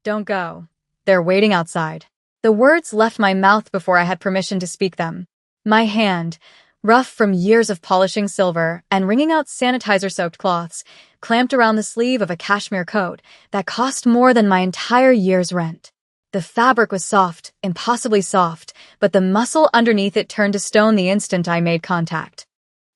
Don't go. They're waiting outside. The words left my mouth before I had permission to speak them. My hand, rough from years of polishing silver and wringing out sanitizer-soaked cloths, clamped around the sleeve of a cashmere coat that cost more than my entire year's rent. The fabric was soft, impossibly soft, but the muscle underneath it turned to stone the instant I made contact.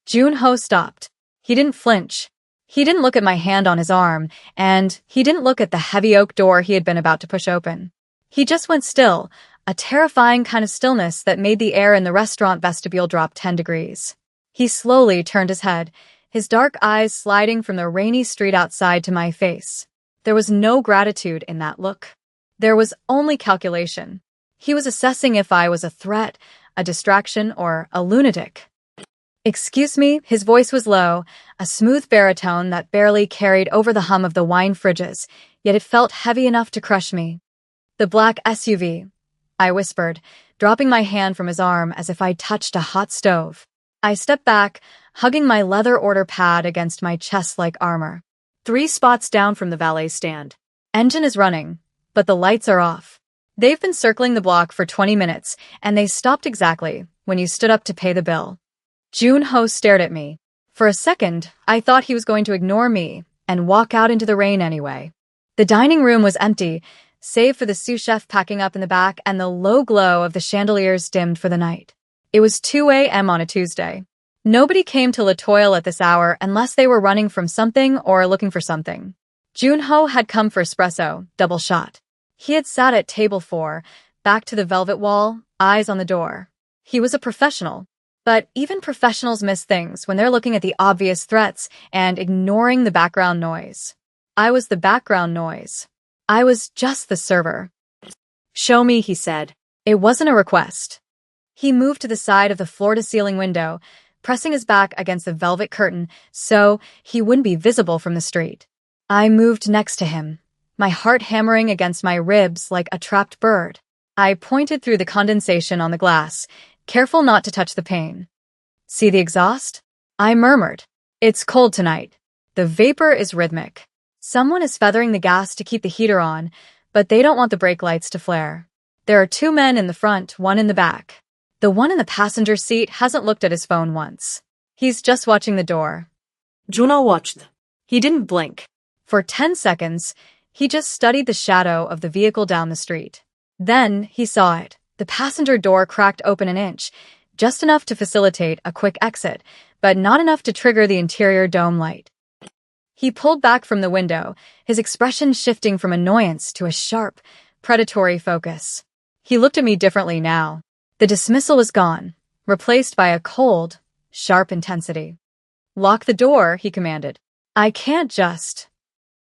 Junho stopped. He didn't flinch. He didn't look at my hand on his arm, and he didn't look at the heavy oak door he had been about to push open. He just went still, a terrifying kind of stillness that made the air in the restaurant vestibule drop 10 degrees. He slowly turned his head, his dark eyes sliding from the rainy street outside to my face. There was no gratitude in that look. There was only calculation. He was assessing if I was a threat, a distraction, or a lunatic. "Excuse me," his voice was low, a smooth baritone that barely carried over the hum of the wine fridges, yet it felt heavy enough to crush me. "The black SUV," I whispered, dropping my hand from his arm as if I'd touched a hot stove. I stepped back, hugging my leather order pad against my chest like armor. 3 spots down from the valet stand. Engine is running, but the lights are off. They've been circling the block for 20 minutes, and they stopped exactly when you stood up to pay the bill. Junho stared at me. For a second, I thought he was going to ignore me and walk out into the rain anyway. The dining room was empty, save for the sous chef packing up in the back and the low glow of the chandeliers dimmed for the night. It was 2 a.m. on a Tuesday. Nobody came to Latoile at this hour unless they were running from something or looking for something. Junho had come for espresso, double shot. He had sat at table 4, back to the velvet wall, eyes on the door. He was a professional. But even professionals miss things when they're looking at the obvious threats and ignoring the background noise. I was the background noise. I was just the server. "Show me," he said. It wasn't a request. He moved to the side of the floor-to-ceiling window, pressing his back against the velvet curtain so he wouldn't be visible from the street. I moved next to him, my heart hammering against my ribs like a trapped bird. I pointed through the condensation on the glass, careful not to touch the pane. "See the exhaust?" I murmured. "It's cold tonight. The vapor is rhythmic. Someone is feathering the gas to keep the heater on, but they don't want the brake lights to flare. There are 2 men in the front, 1 in the back. The one in the passenger seat hasn't looked at his phone once. He's just watching the door." Junho watched. He didn't blink. For 10 seconds, he just studied the shadow of the vehicle down the street. Then he saw it. The passenger door cracked open an inch, just enough to facilitate a quick exit, but not enough to trigger the interior dome light. He pulled back from the window, his expression shifting from annoyance to a sharp, predatory focus. He looked at me differently now. The dismissal was gone, replaced by a cold, sharp intensity. "Lock the door," he commanded. "I can't just."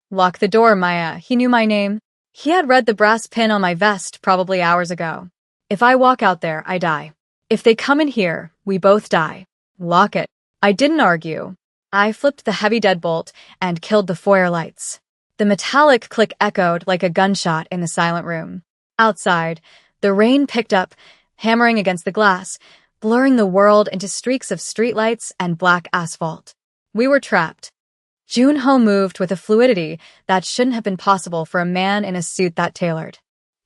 "Lock the door, Maya." He knew my name. He had read the brass pin on my vest probably hours ago. If I walk out there, I die. If they come in here, we both die. Lock it. I didn't argue. I flipped the heavy deadbolt and killed the foyer lights. The metallic click echoed like a gunshot in the silent room. Outside, the rain picked up, hammering against the glass, blurring the world into streaks of streetlights and black asphalt. We were trapped. Junho moved with a fluidity that shouldn't have been possible for a man in a suit that tailored.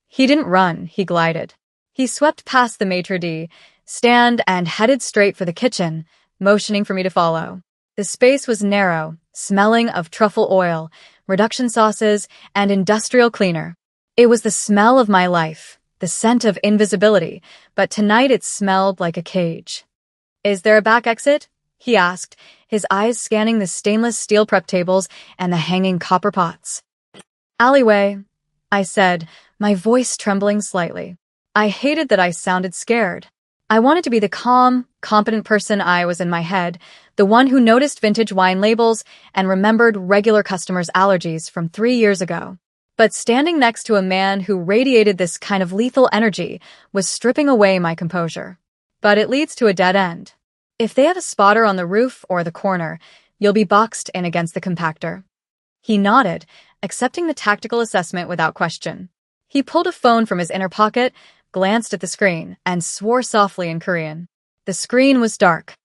He didn't run, he glided. He swept past the maitre d', stand, and headed straight for the kitchen, motioning for me to follow. The space was narrow, smelling of truffle oil, reduction sauces, and industrial cleaner. It was the smell of my life, the scent of invisibility, but tonight it smelled like a cage. "Is there a back exit?" he asked, his eyes scanning the stainless steel prep tables and the hanging copper pots. "Alleyway," I said, my voice trembling slightly. I hated that I sounded scared. I wanted to be the calm, competent person I was in my head, the one who noticed vintage wine labels and remembered regular customers' allergies from 3 years ago. But standing next to a man who radiated this kind of lethal energy was stripping away my composure. But it leads to a dead end. If they have a spotter on the roof or the corner, you'll be boxed in against the compactor. He nodded, accepting the tactical assessment without question. He pulled a phone from his inner pocket, glanced at the screen, and swore softly in Korean. The screen was dark.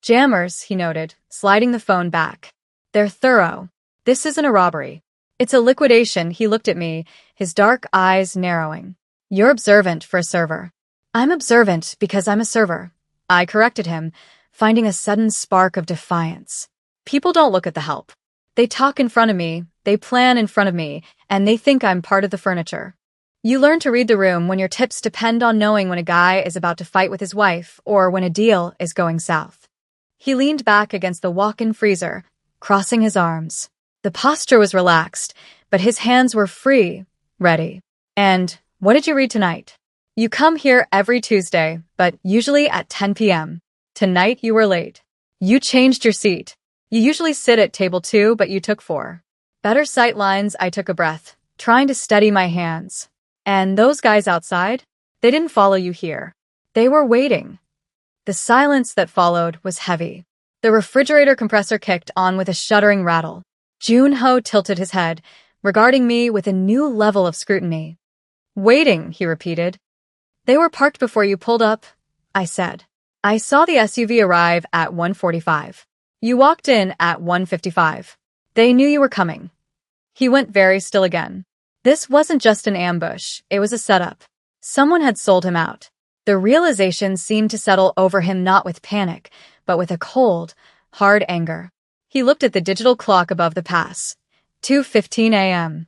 "Jammers," he noted, sliding the phone back. "They're thorough. This isn't a robbery. It's a liquidation. He looked at me, his dark eyes narrowing. You're observant for a server. I'm observant because I'm a server. I corrected him, finding a sudden spark of defiance. People don't look at the help. They talk in front of me, they plan in front of me, and they think I'm part of the furniture. You learn to read the room when your tips depend on knowing when a guy is about to fight with his wife or when a deal is going south. He leaned back against the walk-in freezer, crossing his arms. The posture was relaxed, but his hands were free, ready. And, what did you read tonight? You come here every Tuesday, but usually at 10 p.m. Tonight you were late. You changed your seat. You usually sit at table 2, but you took 4. Better sight lines. I took a breath, trying to steady my hands. And those guys outside? They didn't follow you here. They were waiting. The silence that followed was heavy. The refrigerator compressor kicked on with a shuddering rattle. Junho tilted his head, regarding me with a new level of scrutiny. Waiting, he repeated. They were parked before you pulled up, I said. I saw the SUV arrive at 1:45. You walked in at 1:55. They knew you were coming. He went very still again. This wasn't just an ambush, it was a setup. Someone had sold him out. The realization seemed to settle over him not with panic, but with a cold, hard anger. He looked at the digital clock above the pass. 2:15 a.m.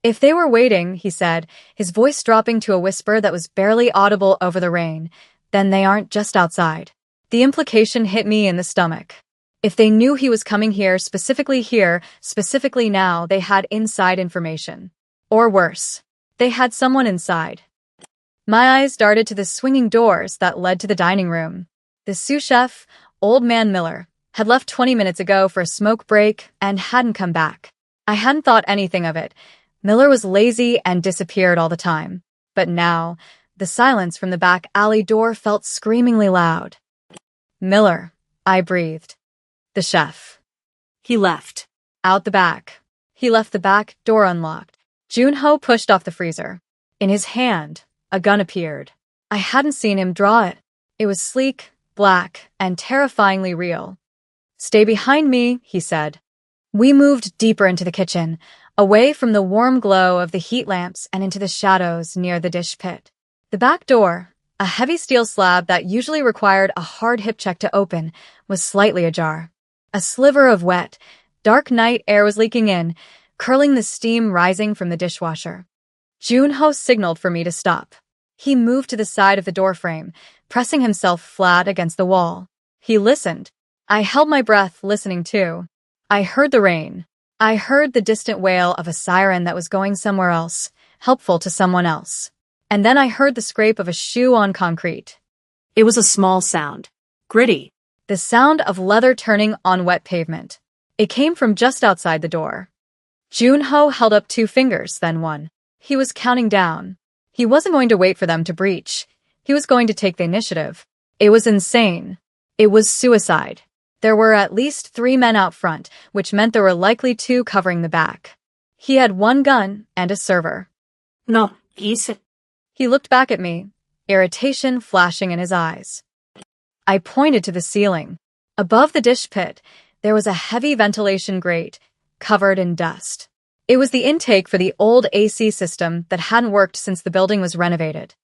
If they were waiting, he said, his voice dropping to a whisper that was barely audible over the rain, then they aren't just outside. The implication hit me in the stomach. If they knew he was coming here, specifically now, they had inside information. Or worse, they had someone inside. My eyes darted to the swinging doors that led to the dining room. The sous chef, Old Man Miller, had left 20 minutes ago for a smoke break and hadn't come back. I hadn't thought anything of it. Miller was lazy and disappeared all the time. But now, the silence from the back alley door felt screamingly loud. Miller, I breathed. The chef. He left. Out the back. He left the back door unlocked. Junho pushed off the freezer. In his hand, a gun appeared. I hadn't seen him draw it. It was sleek, black, and terrifyingly real. Stay behind me, he said. We moved deeper into the kitchen, away from the warm glow of the heat lamps and into the shadows near the dish pit. The back door, a heavy steel slab that usually required a hard hip check to open, was slightly ajar. A sliver of wet, dark night air was leaking in, curling the steam rising from the dishwasher. Junho signaled for me to stop. He moved to the side of the doorframe, pressing himself flat against the wall. He listened. I held my breath, listening too. I heard the rain. I heard the distant wail of a siren that was going somewhere else, helpful to someone else. And then I heard the scrape of a shoe on concrete. It was a small sound. Gritty. The sound of leather turning on wet pavement. It came from just outside the door. Junho held up 2 fingers, then 1. He was counting down. He wasn't going to wait for them to breach. He was going to take the initiative. It was insane. It was suicide. There were at least 3 men out front, which meant there were likely 2 covering the back. He had 1 gun and a server. No, easy. He looked back at me, irritation flashing in his eyes. I pointed to the ceiling. Above the dish pit, there was a heavy ventilation grate, covered in dust. It was the intake for the old AC system that hadn't worked since the building was renovated.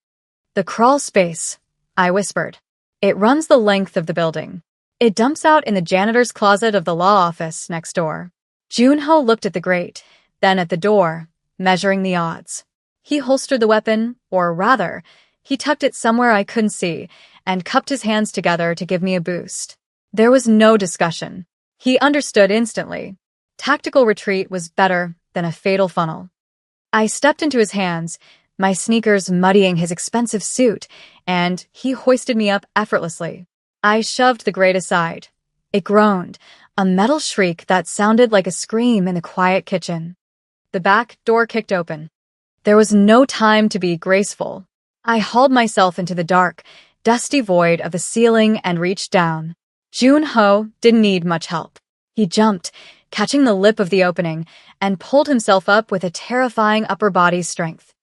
The crawl space, I whispered. It runs the length of the building. It dumps out in the janitor's closet of the law office next door. Junho looked at the grate, then at the door, measuring the odds. He holstered the weapon, or rather, he tucked it somewhere I couldn't see, and cupped his hands together to give me a boost. There was no discussion. He understood instantly. Tactical retreat was better than a fatal funnel. I stepped into his hands, my sneakers muddying his expensive suit, and he hoisted me up effortlessly. I shoved the grate aside. It groaned, a metal shriek that sounded like a scream in the quiet kitchen. The back door kicked open. There was no time to be graceful. I hauled myself into the dark, dusty void of the ceiling and reached down. Junho didn't need much help. He jumped, catching the lip of the opening, and pulled himself up with a terrifying upper body strength.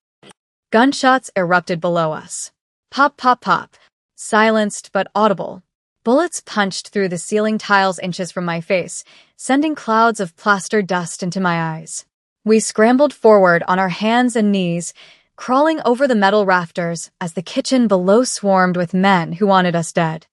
Gunshots erupted below us. Pop, pop, pop. Silenced but audible. Bullets punched through the ceiling tiles inches from my face, sending clouds of plaster dust into my eyes. We scrambled forward on our hands and knees, crawling over the metal rafters as the kitchen below swarmed with men who wanted us dead.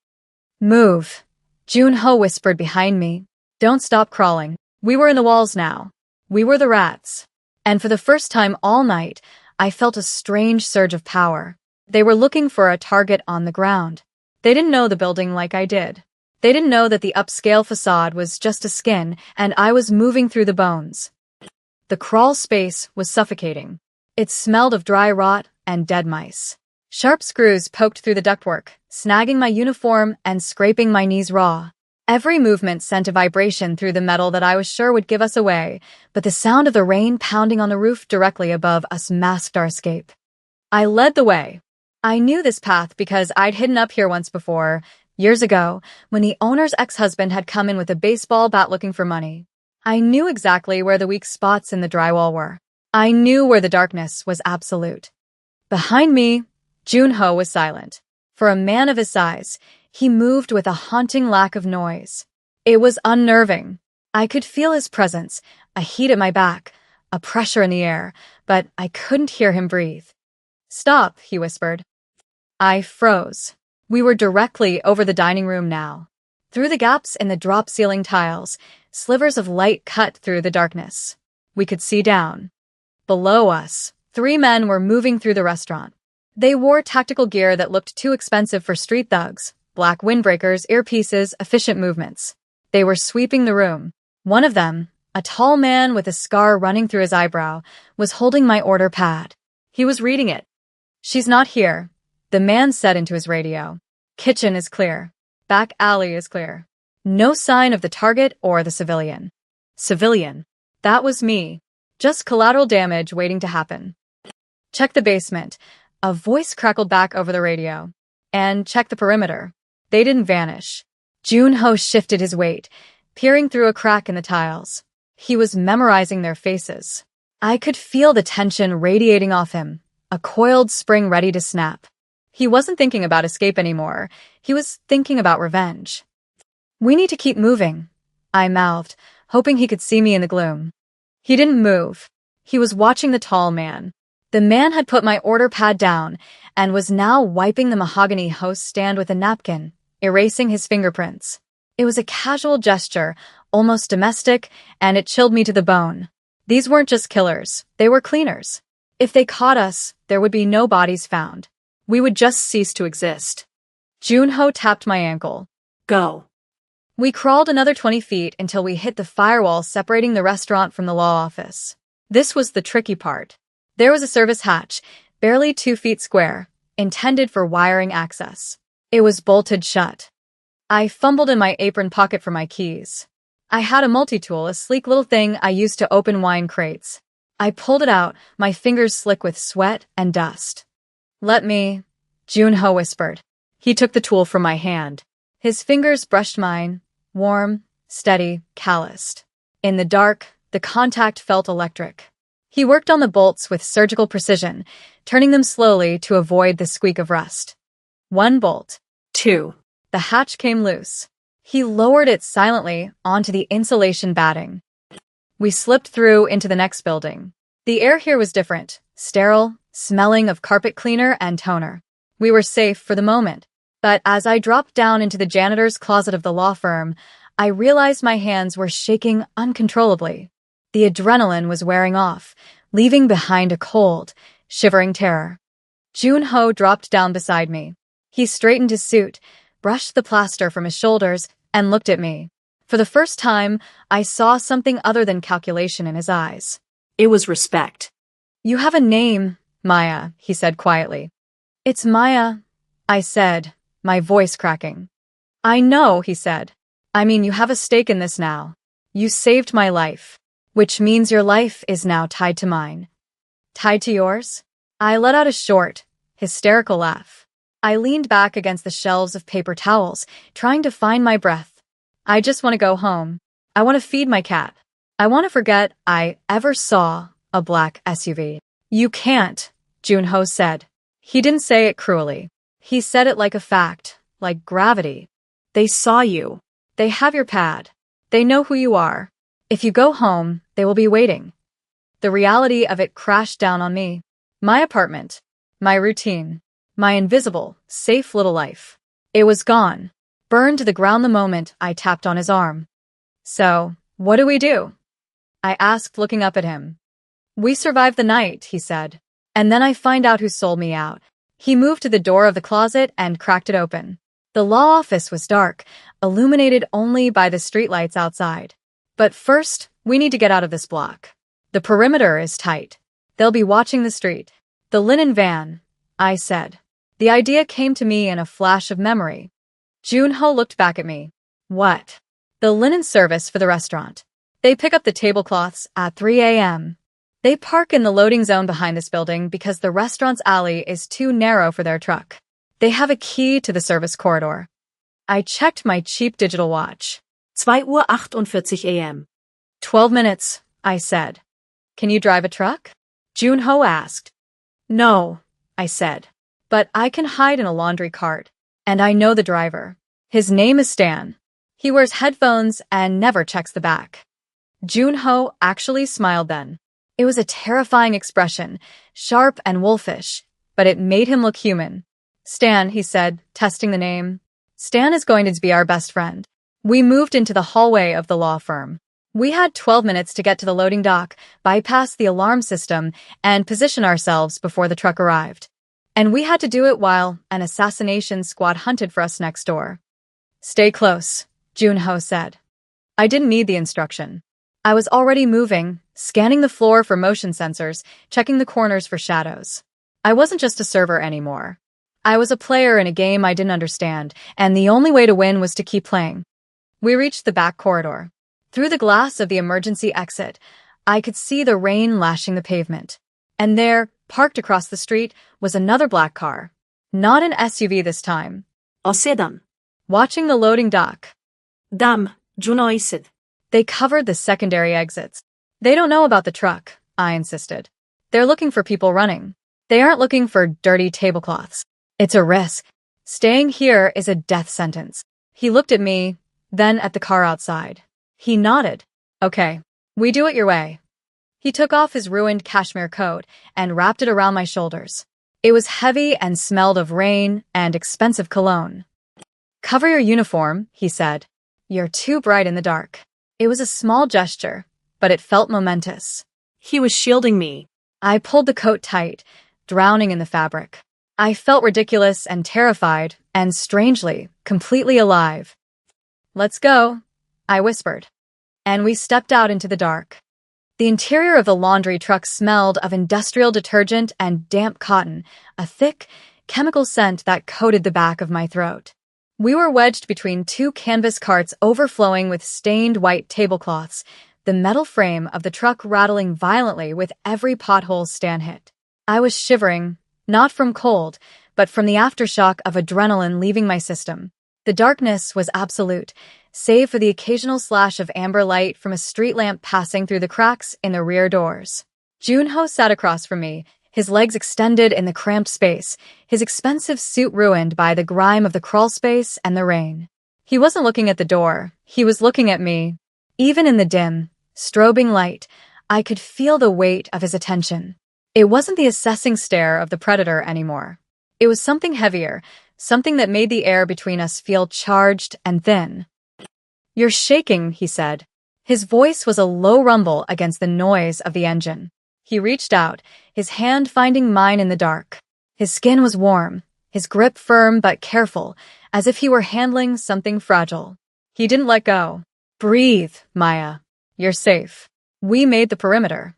Move, Junho whispered behind me. Don't stop crawling. We were in the walls now. We were the rats. And for the first time all night, I felt a strange surge of power. They were looking for a target on the ground. They didn't know the building like I did. They didn't know that the upscale facade was just a skin, and I was moving through the bones. The crawl space was suffocating. It smelled of dry rot and dead mice. Sharp screws poked through the ductwork, snagging my uniform and scraping my knees raw. Every movement sent a vibration through the metal that I was sure would give us away, but the sound of the rain pounding on the roof directly above us masked our escape. I led the way. I knew this path because I'd hidden up here once before, years ago, when the owner's ex-husband had come in with a baseball bat looking for money. I knew exactly where the weak spots in the drywall were. I knew where the darkness was absolute. Behind me, Junho was silent. For a man of his size, he moved with a haunting lack of noise. It was unnerving. I could feel his presence, a heat at my back, a pressure in the air, but I couldn't hear him breathe. Stop, he whispered. I froze. We were directly over the dining room now. Through the gaps in the drop-ceiling tiles, slivers of light cut through the darkness. We could see down. Below us, 3 men were moving through the restaurant. They wore tactical gear that looked too expensive for street thugs, black windbreakers, earpieces, efficient movements. They were sweeping the room. One of them, a tall man with a scar running through his eyebrow, was holding my order pad. He was reading it. She's not here, the man said into his radio. Kitchen is clear. Back alley is clear. No sign of the target or the civilian. Civilian. That was me. Just collateral damage waiting to happen. Check the basement. A voice crackled back over the radio. And check the perimeter. They didn't vanish. Junho shifted his weight, peering through a crack in the tiles. He was memorizing their faces. I could feel the tension radiating off him, a coiled spring ready to snap. He wasn't thinking about escape anymore. He was thinking about revenge. We need to keep moving, I mouthed, hoping he could see me in the gloom. He didn't move. He was watching the tall man. The man had put my order pad down and was now wiping the mahogany host stand with a napkin, erasing his fingerprints. It was a casual gesture, almost domestic, and it chilled me to the bone. These weren't just killers, they were cleaners. If they caught us, there would be no bodies found. We would just cease to exist. Junho tapped my ankle. Go. We crawled another 20 feet until we hit the firewall separating the restaurant from the law office. This was the tricky part. There was a service hatch, barely 2 feet square, intended for wiring access. It was bolted shut. I fumbled in my apron pocket for my keys. I had a multi-tool, a sleek little thing I used to open wine crates. I pulled it out, my fingers slick with sweat and dust. Let me, Junho whispered. He took the tool from my hand. His fingers brushed mine, warm, steady, calloused. In the dark, the contact felt electric. He worked on the bolts with surgical precision, turning them slowly to avoid the squeak of rust. 1 bolt. 2. The hatch came loose. He lowered it silently onto the insulation batting. We slipped through into the next building. The air here was different, sterile, smelling of carpet cleaner and toner. We were safe for the moment. But as I dropped down into the janitor's closet of the law firm, I realized my hands were shaking uncontrollably. The adrenaline was wearing off, leaving behind a cold, shivering terror. Junho dropped down beside me. He straightened his suit, brushed the plaster from his shoulders, and looked at me. For the first time, I saw something other than calculation in his eyes. It was respect. You have a name, Maya, he said quietly. It's Maya, I said, my voice cracking. I know, he said. I mean, you have a stake in this now. You saved my life, which means your life is now tied to mine. Tied to yours? I let out a short, hysterical laugh. I leaned back against the shelves of paper towels, trying to find my breath. I just want to go home. I want to feed my cat. I want to forget I ever saw a black SUV. You can't, Junho said. He didn't say it cruelly. He said it like a fact, like gravity. They saw you. They have your pad. They know who you are. If you go home, they will be waiting. The reality of it crashed down on me. My apartment, my routine, my invisible, safe little life. It was gone, burned to the ground the moment I tapped on his arm. So, what do we do? I asked, looking up at him. We survived the night, he said. And then I find out who sold me out. He moved to the door of the closet and cracked it open. The law office was dark, illuminated only by the streetlights outside. But first, we need to get out of this block. The perimeter is tight. They'll be watching the street. The linen van, I said. The idea came to me in a flash of memory. Junho looked back at me. What? The linen service for the restaurant. They pick up the tablecloths at 3 a.m. They park in the loading zone behind this building because the restaurant's alley is too narrow for their truck. They have a key to the service corridor. I checked my cheap digital watch. 2:48 a.m. 12 minutes, I said. Can you drive a truck? Junho asked. No, I said. But I can hide in a laundry cart. And I know the driver. His name is Stan. He wears headphones and never checks the back. Junho actually smiled then. It was a terrifying expression, sharp and wolfish, but it made him look human. Stan, he said, testing the name. Stan is going to be our best friend. We moved into the hallway of the law firm. We had 12 minutes to get to the loading dock, bypass the alarm system, and position ourselves before the truck arrived. And we had to do it while an assassination squad hunted for us next door. Stay close, Junho said. I didn't need the instruction. I was already moving, scanning the floor for motion sensors, checking the corners for shadows. I wasn't just a server anymore. I was a player in a game I didn't understand, and the only way to win was to keep playing. We reached the back corridor. Through the glass of the emergency exit, I could see the rain lashing the pavement. And there, parked across the street, was another black car. Not an SUV this time. A sedan. Watching the loading dock. Dam, Junho said. They covered the secondary exits. They don't know about the truck, I insisted. They're looking for people running. They aren't looking for dirty tablecloths. It's a risk. Staying here is a death sentence. He looked at me, then at the car outside. He nodded. Okay, we do it your way. He took off his ruined cashmere coat and wrapped it around my shoulders. It was heavy and smelled of rain and expensive cologne. Cover your uniform, he said. You're too bright in the dark. It was a small gesture, but it felt momentous. He was shielding me. I pulled the coat tight, drowning in the fabric. I felt ridiculous and terrified, and strangely, completely alive. Let's go, I whispered. And we stepped out into the dark. The interior of the laundry truck smelled of industrial detergent and damp cotton, a thick, chemical scent that coated the back of my throat. We were wedged between two canvas carts overflowing with stained white tablecloths, the metal frame of the truck rattling violently with every pothole Stan hit. I was shivering, not from cold, but from the aftershock of adrenaline leaving my system. The darkness was absolute, save for the occasional slash of amber light from a street lamp passing through the cracks in the rear doors. Junho sat across from me, his legs extended in the cramped space, his expensive suit ruined by the grime of the crawl space and the rain. He wasn't looking at the door, he was looking at me. Even in the dim, strobing light, I could feel the weight of his attention. It wasn't the assessing stare of the predator anymore. It was something heavier, something that made the air between us feel charged and thin. You're shaking, he said. His voice was a low rumble against the noise of the engine. He reached out, his hand finding mine in the dark. His skin was warm, his grip firm but careful, as if he were handling something fragile. He didn't let go. Breathe, Maya. You're safe. We made the perimeter.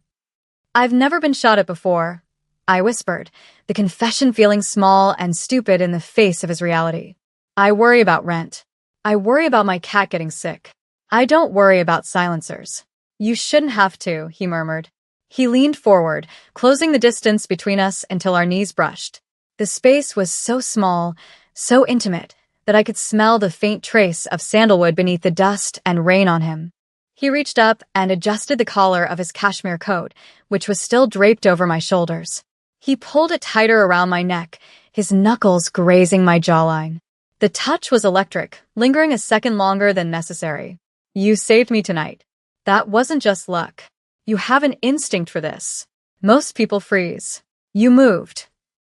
I've never been shot at before, I whispered, the confession feeling small and stupid in the face of his reality. I worry about rent. I worry about my cat getting sick. I don't worry about silencers. You shouldn't have to, he murmured. He leaned forward, closing the distance between us until our knees brushed. The space was so small, so intimate, that I could smell the faint trace of sandalwood beneath the dust and rain on him. He reached up and adjusted the collar of his cashmere coat, which was still draped over my shoulders. He pulled it tighter around my neck, his knuckles grazing my jawline. The touch was electric, lingering a second longer than necessary. You saved me tonight. That wasn't just luck. You have an instinct for this. Most people freeze. You moved.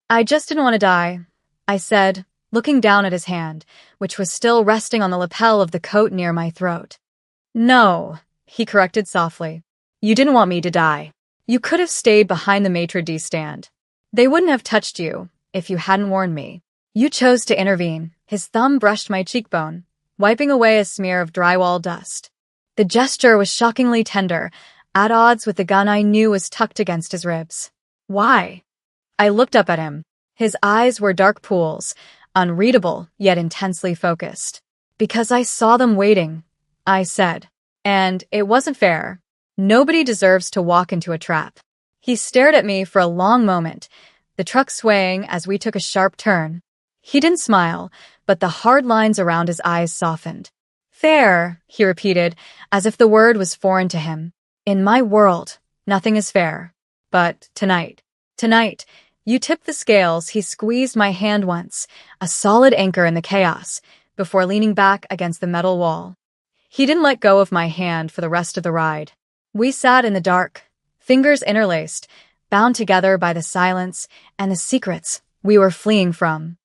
I just didn't want to die, I said, looking down at his hand, which was still resting on the lapel of the coat near my throat. No, he corrected softly. You didn't want me to die. You could have stayed behind the maitre d' stand. They wouldn't have touched you if you hadn't warned me. You chose to intervene. His thumb brushed my cheekbone, wiping away a smear of drywall dust. The gesture was shockingly tender, at odds with the gun I knew was tucked against his ribs. Why? I looked up at him. His eyes were dark pools, unreadable yet intensely focused. Because I saw them waiting, I said. And it wasn't fair. Nobody deserves to walk into a trap. He stared at me for a long moment, the truck swaying as we took a sharp turn. He didn't smile, but the hard lines around his eyes softened. Fair, he repeated, as if the word was foreign to him. In my world, nothing is fair. But tonight, you tipped the scales. He squeezed my hand once, a solid anchor in the chaos, before leaning back against the metal wall. He didn't let go of my hand for the rest of the ride. We sat in the dark, fingers interlaced, bound together by the silence and the secrets we were fleeing from.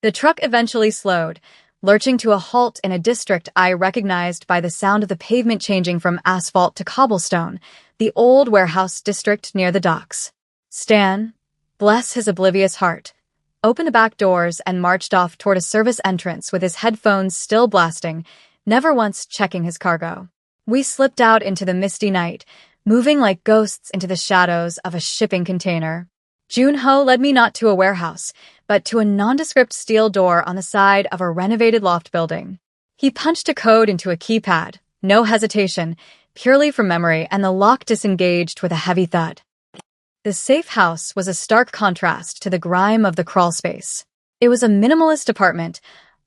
The truck eventually slowed, lurching to a halt in a district I recognized by the sound of the pavement changing from asphalt to cobblestone, the old warehouse district near the docks. Stan, bless his oblivious heart, opened the back doors and marched off toward a service entrance with his headphones still blasting, never once checking his cargo. We slipped out into the misty night, moving like ghosts into the shadows of a shipping container. Junho led me not to a warehouse, but to a nondescript steel door on the side of a renovated loft building. He punched a code into a keypad, no hesitation, purely from memory, and the lock disengaged with a heavy thud. The safe house was a stark contrast to the grime of the crawlspace. It was a minimalist apartment,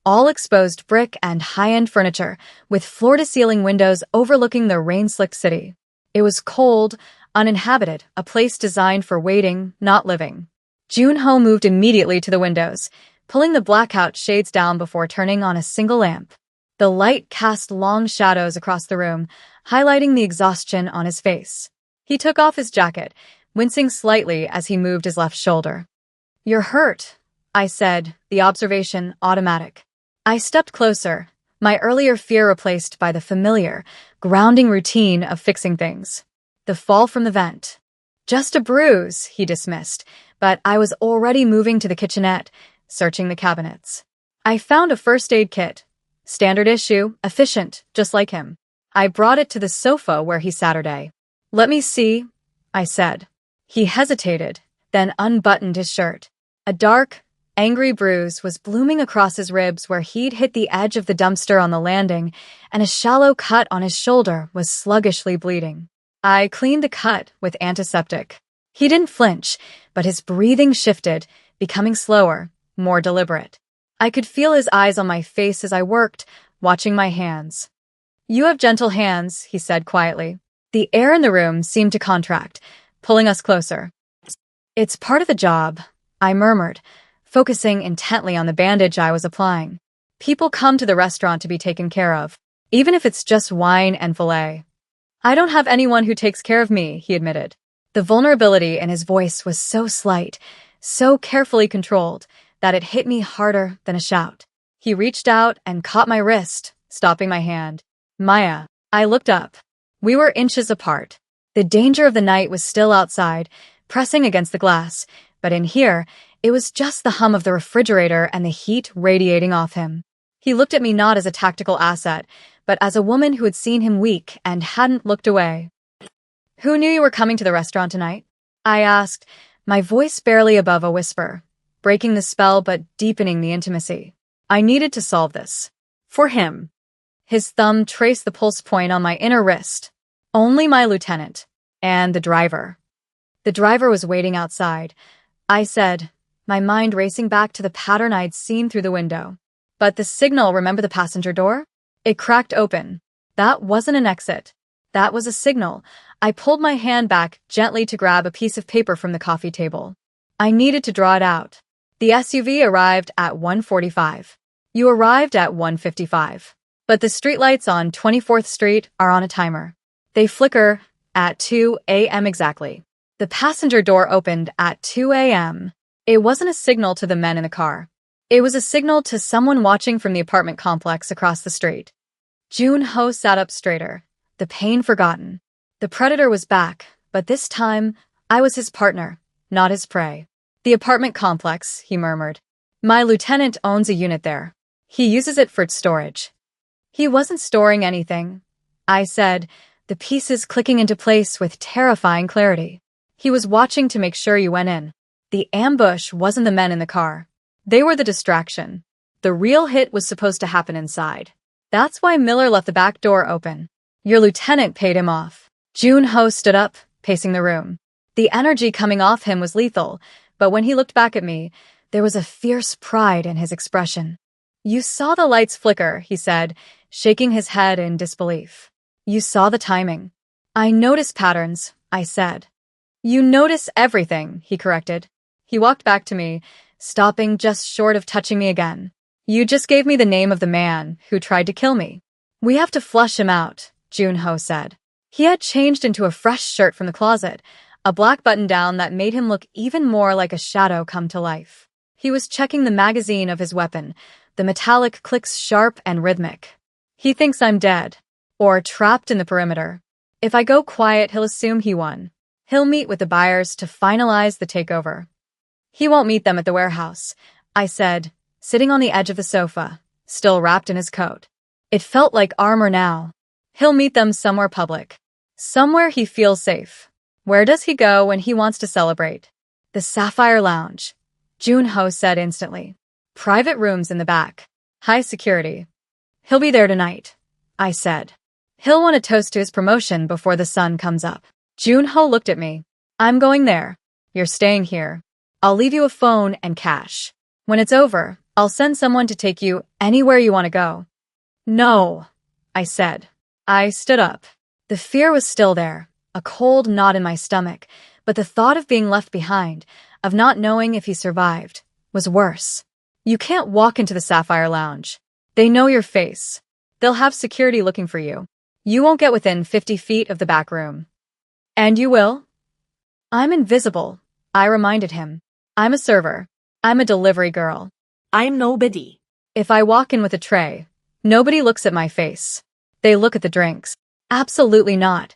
all exposed brick and high-end furniture, with floor-to-ceiling windows overlooking the rain-slicked city. It was cold, uninhabited, a place designed for waiting, not living. Junho moved immediately to the windows, pulling the blackout shades down before turning on a single lamp. The light cast long shadows across the room, highlighting the exhaustion on his face. He took off his jacket, wincing slightly as he moved his left shoulder. "You're hurt," I said, the observation automatic. I stepped closer, my earlier fear replaced by the familiar, grounding routine of fixing things. The fall from the vent. "Just a bruise," he dismissed, but I was already moving to the kitchenette, searching the cabinets. I found a first aid kit. Standard issue, efficient, just like him. I brought it to the sofa where he Saturday. "Let me see," I said. He hesitated, then unbuttoned his shirt. A dark, angry bruise was blooming across his ribs where he'd hit the edge of the dumpster on the landing, and a shallow cut on his shoulder was sluggishly bleeding. I cleaned the cut with antiseptic. He didn't flinch, but his breathing shifted, becoming slower, more deliberate. I could feel his eyes on my face as I worked, watching my hands. "You have gentle hands," he said quietly. The air in the room seemed to contract, pulling us closer. "It's part of the job," I murmured, focusing intently on the bandage I was applying. "People come to the restaurant to be taken care of, even if it's just wine and filet." "I don't have anyone who takes care of me," he admitted. The vulnerability in his voice was so slight, so carefully controlled, that it hit me harder than a shout. He reached out and caught my wrist, stopping my hand. "Maya." I looked up. We were inches apart. The danger of the night was still outside, pressing against the glass, but in here, it was just the hum of the refrigerator and the heat radiating off him. He looked at me not as a tactical asset, but as a woman who had seen him weak and hadn't looked away. "Who knew you were coming to the restaurant tonight?" I asked, my voice barely above a whisper, breaking the spell but deepening the intimacy. I needed to solve this. For him. His thumb traced the pulse point on my inner wrist. Only my lieutenant. And the driver. The driver was waiting outside, I said, my mind racing back to the pattern I'd seen through the window. But the signal, remember the passenger door? It cracked open. That wasn't an exit. That was a signal. I pulled my hand back gently to grab a piece of paper from the coffee table. I needed to draw it out. The SUV arrived at 1:45. You arrived at 1:55. But the streetlights on 24th Street are on a timer. They flicker At 2 a.m. exactly. The passenger door opened at 2 a.m. It wasn't a signal to the men in the car. It was a signal to someone watching from the apartment complex across the street. Jun-ho sat up straighter, the pain forgotten. The predator was back, but this time, I was his partner, not his prey. The apartment complex, he murmured. My lieutenant owns a unit there. He uses it for storage. He wasn't storing anything, I said, the pieces clicking into place with terrifying clarity. He was watching to make sure you went in. The ambush wasn't the men in the car. They were the distraction. The real hit was supposed to happen inside. That's why Miller left the back door open. Your lieutenant paid him off. Jun-ho stood up, pacing the room. The energy coming off him was lethal, but when he looked back at me, there was a fierce pride in his expression. You saw the lights flicker, he said, shaking his head in disbelief. You saw the timing. I notice patterns, I said. You notice everything, he corrected. He walked back to me, stopping just short of touching me again. You just gave me the name of the man who tried to kill me. We have to flush him out, Jun-ho said. He had changed into a fresh shirt from the closet, a black button-down that made him look even more like a shadow come to life. He was checking the magazine of his weapon, the metallic clicks sharp and rhythmic. He thinks I'm dead, or trapped in the perimeter. If I go quiet, he'll assume he won. He'll meet with the buyers to finalize the takeover. He won't meet them at the warehouse, I said, sitting on the edge of the sofa, still wrapped in his coat. It felt like armor now. He'll meet them somewhere public. Somewhere he feels safe. Where does he go when he wants to celebrate? The Sapphire Lounge, Jun-ho said instantly. Private rooms in the back. High security. He'll be there tonight, I said. He'll want to toast to his promotion before the sun comes up. Jun-ho looked at me. I'm going there. You're staying here. I'll leave you a phone and cash. When it's over, I'll send someone to take you anywhere you want to go. No, I said. I stood up. The fear was still there, a cold knot in my stomach, but the thought of being left behind, of not knowing if he survived, was worse. You can't walk into the Sapphire Lounge. They know your face. They'll have security looking for you. You won't get within 50 feet of the back room. And you will? I'm invisible, I reminded him. I'm a server. I'm a delivery girl. I'm nobody. If I walk in with a tray, nobody looks at my face. They look at the drinks. Absolutely not.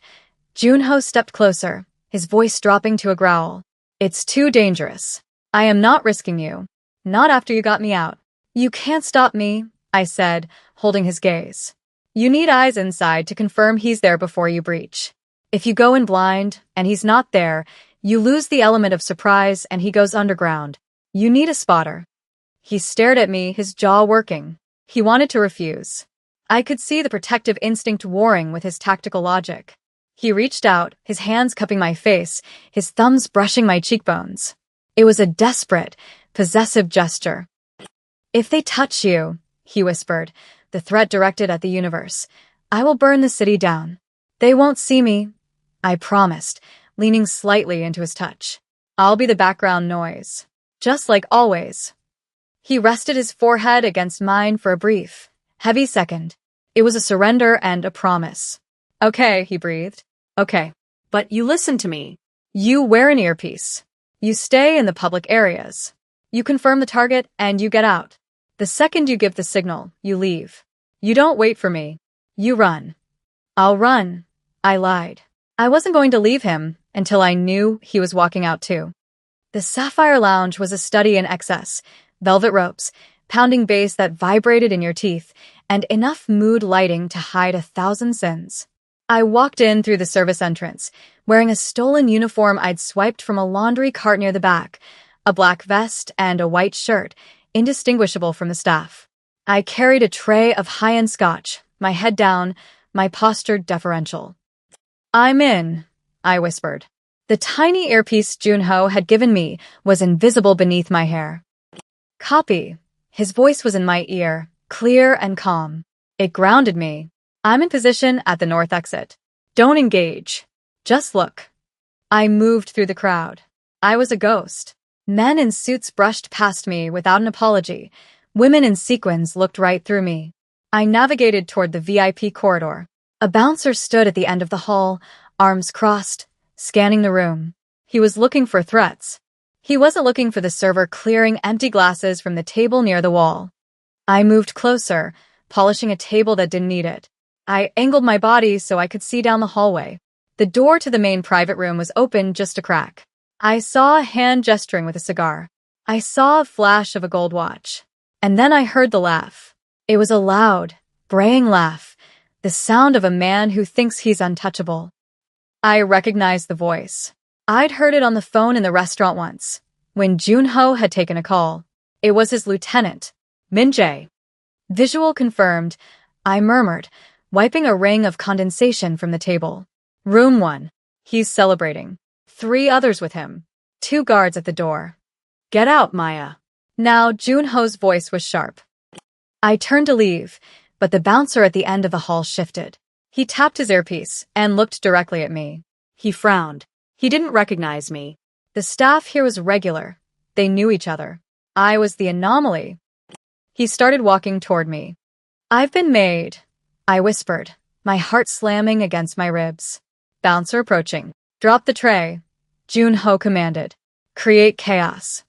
Jun-ho stepped closer, his voice dropping to a growl. It's too dangerous. I am not risking you. Not after you got me out. You can't stop me, I said, holding his gaze. You need eyes inside to confirm he's there before you breach. If you go in blind, and he's not there, you lose the element of surprise and he goes underground. You need a spotter. He stared at me, his jaw working. He wanted to refuse. I could see the protective instinct warring with his tactical logic. He reached out, his hands cupping my face, his thumbs brushing my cheekbones. It was a desperate, possessive gesture. If they touch you, he whispered, the threat directed at the universe, I will burn the city down. They won't see me, I promised, leaning slightly into his touch. I'll be the background noise. Just like always. He rested his forehead against mine for a brief, heavy second. It was a surrender and a promise. Okay, he breathed. Okay. But you listen to me. You wear an earpiece. You stay in the public areas. You confirm the target and you get out. The second you give the signal, you leave. You don't wait for me. You run. I'll run, I lied. I wasn't going to leave him until I knew he was walking out too. The Sapphire Lounge was a study in excess, velvet ropes, pounding bass that vibrated in your teeth, and enough mood lighting to hide 1,000 sins. I walked in through the service entrance, wearing a stolen uniform I'd swiped from a laundry cart near the back, a black vest and a white shirt, indistinguishable from the staff. I carried a tray of high-end scotch, my head down, my posture deferential. I'm in, I whispered. The tiny earpiece Jun-ho had given me was invisible beneath my hair. Copy. His voice was in my ear, clear and calm. It grounded me. I'm in position at the north exit. Don't engage. Just look. I moved through the crowd. I was a ghost. Men in suits brushed past me without an apology. Women in sequins looked right through me. I navigated toward the VIP corridor. A bouncer stood at the end of the hall, arms crossed, scanning the room. He was looking for threats. He wasn't looking for the server clearing empty glasses from the table near the wall. I moved closer, polishing a table that didn't need it. I angled my body so I could see down the hallway. The door to the main private room was open just a crack. I saw a hand gesturing with a cigar. I saw a flash of a gold watch. And then I heard the laugh. It was a loud, braying laugh, the sound of a man who thinks he's untouchable. I recognized the voice. I'd heard it on the phone in the restaurant once, when Junho had taken a call. It was his lieutenant, Min-jae. Visual confirmed, I murmured, wiping a ring of condensation from the table. Room 1. He's celebrating. 3 others with him. 2 guards at the door. Get out, Maya. Now Junho's voice was sharp. I turned to leave, but the bouncer at the end of the hall shifted. He tapped his earpiece and looked directly at me. He frowned. He didn't recognize me. The staff here was regular. They knew each other. I was the anomaly. He started walking toward me. I've been made, I whispered, my heart slamming against my ribs. Bouncer approaching. Drop the tray, Junho commanded. Create chaos.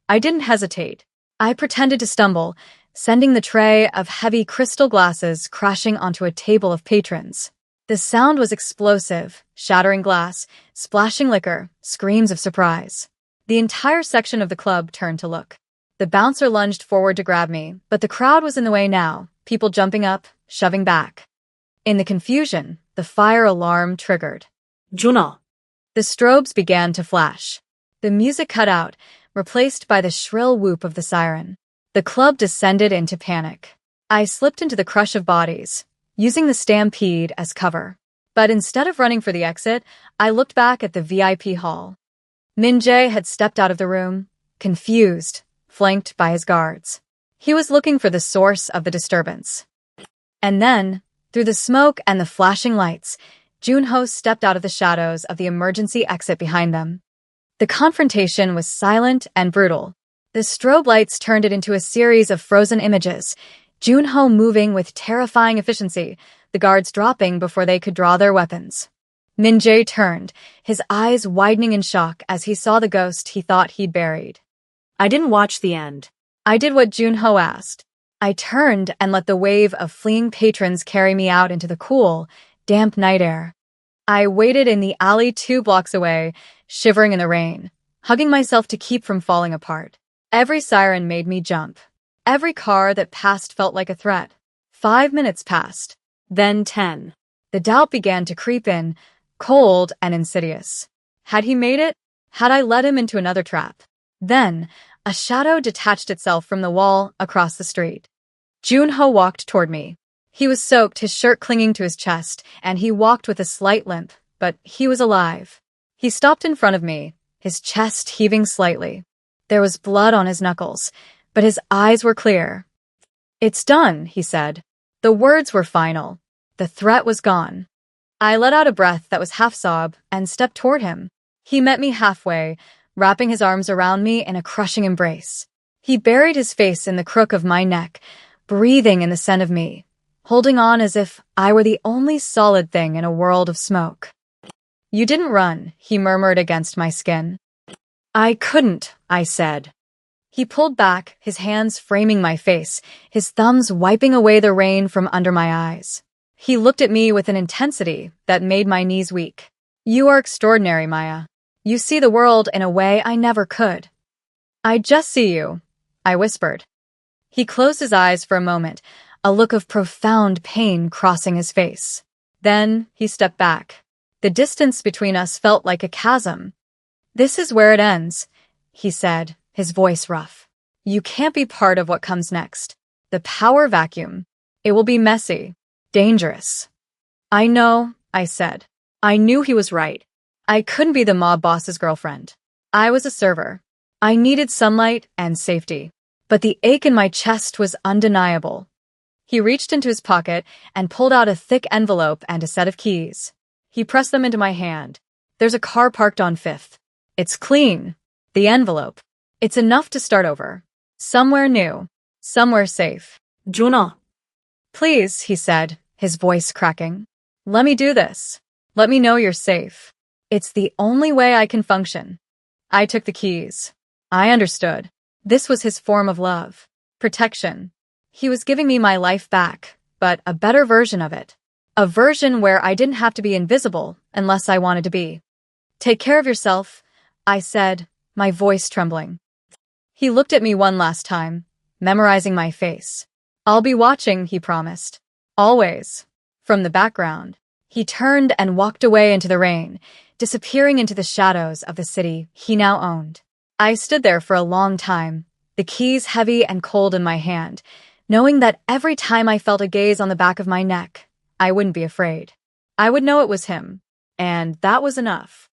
I didn't hesitate. I pretended to stumble, sending the tray of heavy crystal glasses crashing onto a table of patrons. The sound was explosive, shattering glass, splashing liquor, screams of surprise. The entire section of the club turned to look. The bouncer lunged forward to grab me, but the crowd was in the way now, people jumping up, shoving back. In the confusion, the fire alarm triggered. Junho. The strobes began to flash. The music cut out, replaced by the shrill whoop of the siren. The club descended into panic. I slipped into the crush of bodies, using the stampede as cover. But instead of running for the exit, I looked back at the VIP hall. Min-jae had stepped out of the room, confused, flanked by his guards. He was looking for the source of the disturbance. And then, through the smoke and the flashing lights, Junho stepped out of the shadows of the emergency exit behind them. The confrontation was silent and brutal. The strobe lights turned it into a series of frozen images, Junho moving with terrifying efficiency, the guards dropping before they could draw their weapons. Min-jae turned, his eyes widening in shock as he saw the ghost he thought he'd buried. I didn't watch the end. I did what Junho asked. I turned and let the wave of fleeing patrons carry me out into the cool, damp night air. I waited in the alley 2 blocks away, shivering in the rain, hugging myself to keep from falling apart. Every siren made me jump. Every car that passed felt like a threat. 5 minutes passed. Then 10. The doubt began to creep in, cold and insidious. Had he made it? Had I led him into another trap? Then, a shadow detached itself from the wall across the street. Junho walked toward me. He was soaked, his shirt clinging to his chest, and he walked with a slight limp, but he was alive. He stopped in front of me, his chest heaving slightly. There was blood on his knuckles, but his eyes were clear. "It's done," he said. The words were final. The threat was gone. I let out a breath that was half sob and stepped toward him. He met me halfway, wrapping his arms around me in a crushing embrace. He buried his face in the crook of my neck, breathing in the scent of me, holding on as if I were the only solid thing in a world of smoke. "You didn't run," he murmured against my skin. "I couldn't," I said. He pulled back, his hands framing my face, his thumbs wiping away the rain from under my eyes. He looked at me with an intensity that made my knees weak. "You are extraordinary, Maya. You see the world in a way I never could." "I just see you," I whispered. He closed his eyes for a moment, a look of profound pain crossing his face. Then he stepped back. The distance between us felt like a chasm. "This is where it ends," he said, his voice rough. "You can't be part of what comes next. The power vacuum. It will be messy, dangerous." "I know," I said. I knew he was right. I couldn't be the mob boss's girlfriend. I was a server. I needed sunlight and safety. But the ache in my chest was undeniable. He reached into his pocket and pulled out a thick envelope and a set of keys. He pressed them into my hand. "There's a car parked on 5th. It's clean. The envelope. It's enough to start over. Somewhere new. Somewhere safe." "Junho." "Please," he said, his voice cracking. "Let me do this." Let me know you're safe. It's the only way I can function. I took the keys. I understood. This was his form of love. Protection. He was giving me my life back, but a better version of it. A version where I didn't have to be invisible unless I wanted to be. Take care of yourself, I said, my voice trembling. He looked at me one last time, memorizing my face. I'll be watching, he promised. Always. From the background, he turned and walked away into the rain, disappearing into the shadows of the city he now owned. I stood there for a long time, the keys heavy and cold in my hand, knowing that every time I felt a gaze on the back of my neck, I wouldn't be afraid. I would know it was him, and that was enough.